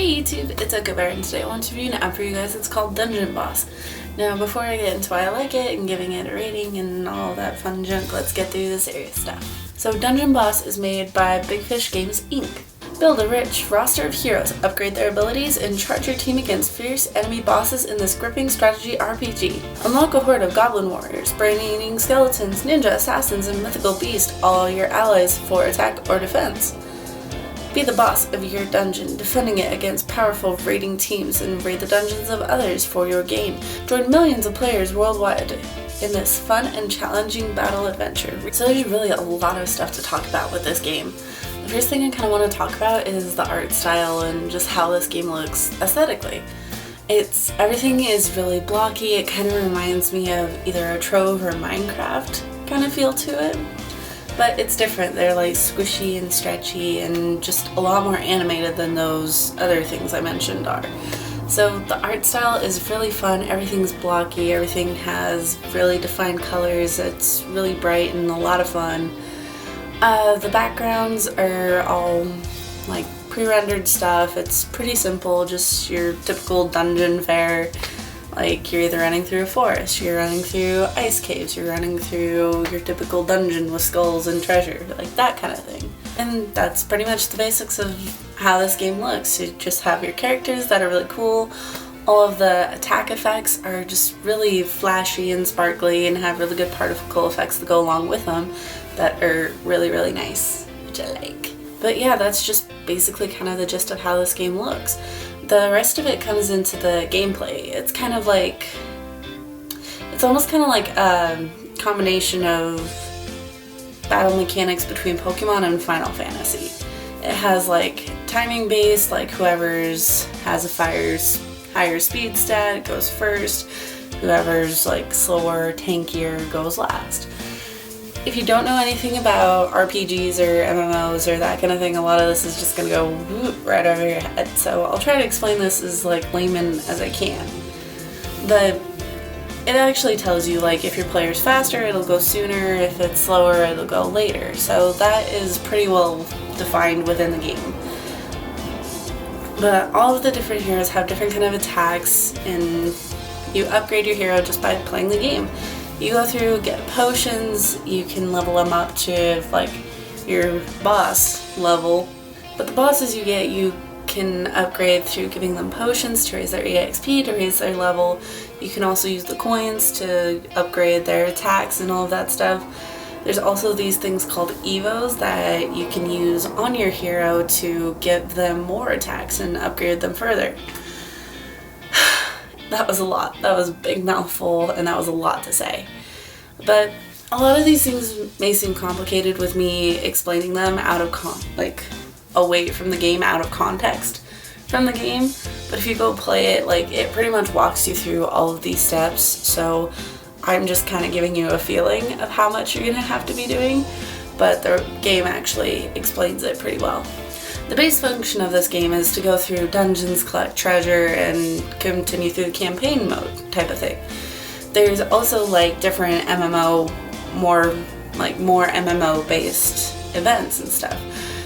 Hey YouTube, it's echobearchannel, and today I want to review an app for you guys. It's called Dungeon Boss. Now before I get into why I like it and giving it a rating and all that fun junk, let's get through the serious stuff. So Dungeon Boss is made by Big Fish Games Inc. Build a rich roster of heroes, upgrade their abilities, and charge your team against fierce enemy bosses in this gripping strategy RPG. Unlock a horde of goblin warriors, brain-eating skeletons, ninja assassins, and mythical beasts, all your allies for attack or defense. Be the boss of your dungeon, defending it against powerful raiding teams, and raid the dungeons of others for your gain. Join millions of players worldwide in this fun and challenging battle adventure. So there's really a lot of stuff to talk about with this game. The first thing I kind of want to talk about is the art style and just how this game looks aesthetically. Everything is really blocky. It kind of reminds me of either a Trove or Minecraft kind of feel to it. But it's different. They're like squishy and stretchy and just a lot more animated than those other things I mentioned are. So the art style is really fun. Everything's blocky. Everything has really defined colors. It's really bright and a lot of fun. The backgrounds are all like pre-rendered stuff. It's pretty simple, just your typical dungeon fare. Like you're either running through a forest, you're running through ice caves, you're running through your typical dungeon with skulls and treasure, like that kind of thing. And that's pretty much the basics of how this game looks. You just have your characters that are really cool. All of the attack effects are just really flashy and sparkly and have really good particle effects that go along with them that are really, really nice, which I like. But yeah, that's just basically kind of the gist of how this game looks. The rest of it comes into the gameplay. It's kind of like, it's almost kind of like a combination of battle mechanics between Pokemon and Final Fantasy. It has like timing based, like whoever's has a higher speed stat goes first, whoever's like slower, tankier goes last. If you don't know anything about RPGs or MMOs or that kind of thing, a lot of this is just going to go whoop right over your head. So I'll try to explain this as like layman as I can. It actually tells you like if your player's faster, it'll go sooner, if it's slower, it'll go later. So that is pretty well defined within the game. But all of the different heroes have different kind of attacks, and you upgrade your hero just by playing the game. You go through, get potions, you can level them up to like your boss level, but the bosses you get you can upgrade through giving them potions to raise their EXP, to raise their level. You can also use the coins to upgrade their attacks and all of that stuff. There's also these things called evos that you can use on your hero to give them more attacks and upgrade them further. That was a lot. That was a big mouthful, and that was a lot to say. But a lot of these things may seem complicated with me explaining them out of away from the game, out of context from the game. But if you go play it, like it pretty much walks you through all of these steps. So I'm just kind of giving you a feeling of how much you're gonna have to be doing, but the game actually explains it pretty well. The base function of this game is to go through dungeons, collect treasure, and continue through the campaign mode type of thing. There's also like different more MMO based events and stuff,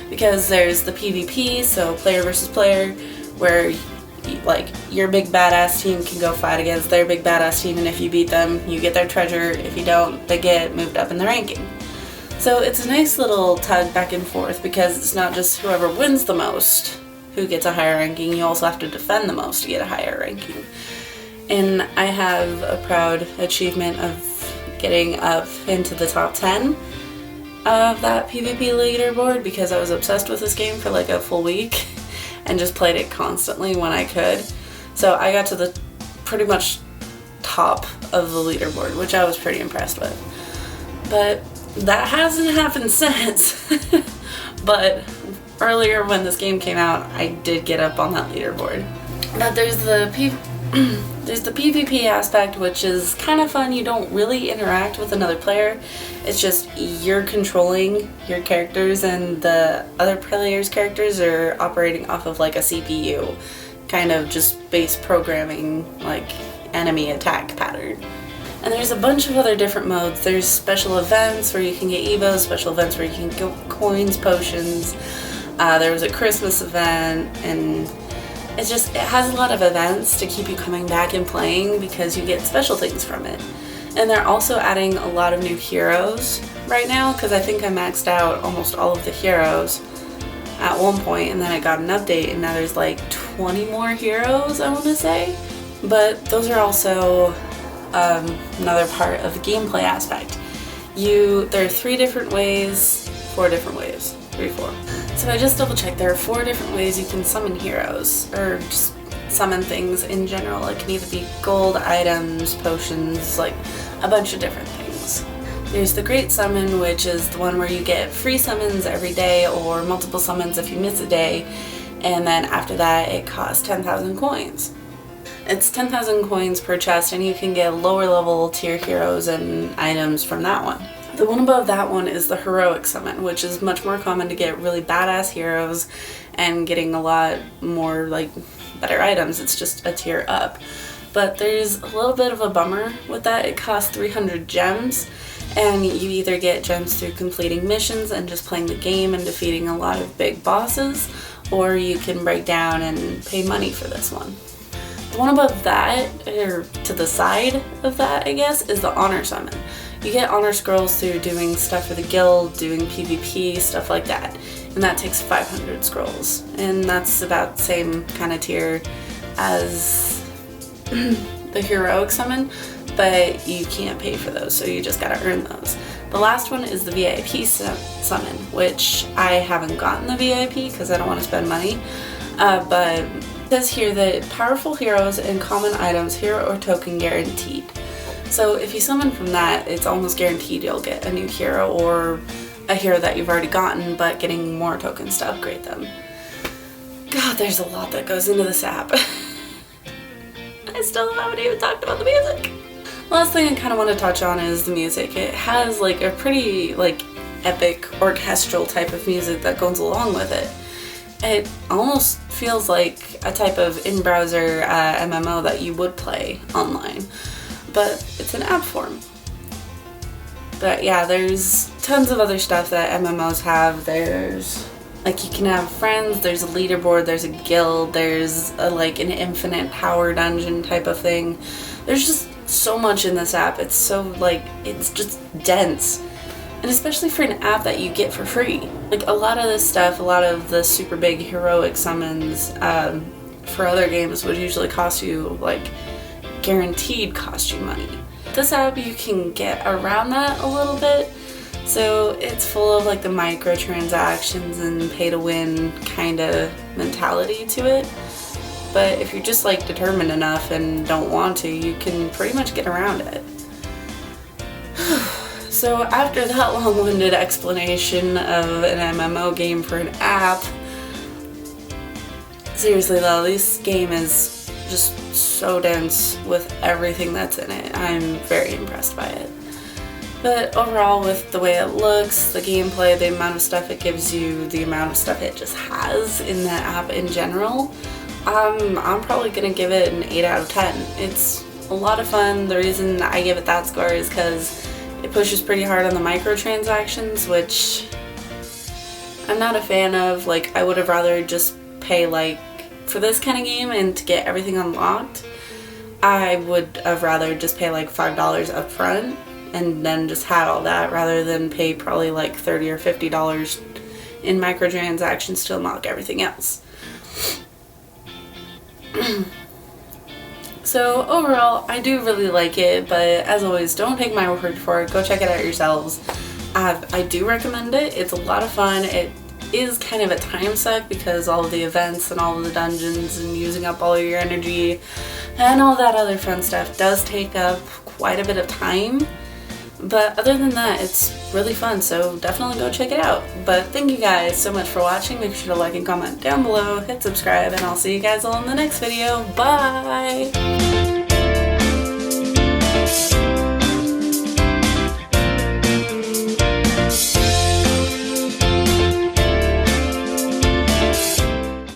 because there's the PvP, so player versus player, where like your big badass team can go fight against their big badass team, and if you beat them, you get their treasure. If you don't, they get moved up in the ranking. So it's a nice little tug back and forth, because it's not just whoever wins the most who gets a higher ranking, you also have to defend the most to get a higher ranking. And I have a proud achievement of getting up into the top 10 of that PvP leaderboard, because I was obsessed with this game for like a full week and just played it constantly when I could. So I got to the pretty much top of the leaderboard, which I was pretty impressed with. But that hasn't happened since. But earlier when this game came out, I did get up on that leaderboard. But there's the PvP aspect, which is kind of fun. You don't really interact with another player. It's just you're controlling your characters, and the other players' characters are operating off of like a CPU, kind of just base programming, like enemy attack pattern. And there's a bunch of other different modes. There's special events where you can get evos, special events where you can get coins, potions. There was a Christmas event, and it has a lot of events to keep you coming back and playing because you get special things from it. And they're also adding a lot of new heroes right now, because I think I maxed out almost all of the heroes at one point, and then I got an update and now there's like 20 more heroes, I want to say. But those are also another part of the gameplay aspect. There are 4 different ways. So I just double checked, there are 4 different ways you can summon heroes, or just summon things in general. It can either be gold items, potions, like a bunch of different things. There's the Great Summon, which is the one where you get free summons every day or multiple summons if you miss a day, and then after that it costs 10,000 coins. It's 10,000 coins per chest, and you can get lower level tier heroes and items from that one. The one above that one is the Heroic Summon, which is much more common to get really badass heroes and getting a lot more like better items. It's just a tier up. But there's a little bit of a bummer with that. It costs 300 gems, and you either get gems through completing missions and just playing the game and defeating a lot of big bosses, or you can break down and pay money for this one. The one above that, or to the side of that I guess, is the Honor Summon. You get honor scrolls through doing stuff for the guild, doing PvP, stuff like that. And that takes 500 scrolls. And that's about the same kind of tier as the Heroic Summon, but you can't pay for those, so you just gotta earn those. The last one is the VIP Summon, which I haven't gotten the VIP because I don't want to spend money, but it says here that powerful heroes and common items, hero or token guaranteed. So if you summon from that, it's almost guaranteed you'll get a new hero or a hero that you've already gotten, but getting more tokens to upgrade them. God, there's a lot that goes into this app. I still haven't even talked about the music. Last thing I kind of want to touch on is the music. It has like a pretty like epic orchestral type of music that goes along with it. It almost feels like a type of in-browser MMO that you would play online, but it's an app form. But yeah, there's tons of other stuff that MMOs have. There's like, you can have friends, there's a leaderboard, there's a guild, there's like an infinite power dungeon type of thing. There's just so much in this app. It's so like, it's just dense. And especially for an app that you get for free. Like a lot of this stuff, a lot of the super big heroic summons for other games would usually cost you, like guaranteed cost you money. This app, you can get around that a little bit. So it's full of like the microtransactions and pay to win kind of mentality to it. But if you're just like determined enough and don't want to, you can pretty much get around it. So after that long-winded explanation of an MMO game for an app, seriously though, this game is just so dense with everything that's in it. I'm very impressed by it. But overall, with the way it looks, the gameplay, the amount of stuff it gives you, the amount of stuff it just has in the app in general, I'm probably going to give it an 8 out of 10. It's a lot of fun. The reason I give it that score is because it pushes pretty hard on the microtransactions, which I'm not a fan of. Like, I would have rather just pay, like, for this kind of game and to get everything unlocked, I would have rather just pay like $5 up front and then just had all that, rather than pay probably like $30 or $50 in microtransactions to unlock everything else. So overall, I do really like it, but as always, don't take my word for it. Go check it out yourselves. I do recommend it. It's a lot of fun. It is kind of a time suck because all of the events and all of the dungeons and using up all of your energy and all that other fun stuff does take up quite a bit of time. But other than that, it's really fun, so definitely go check it out. But thank you guys so much for watching. Make sure to like and comment down below, hit subscribe, and I'll see you guys all in the next video. Bye!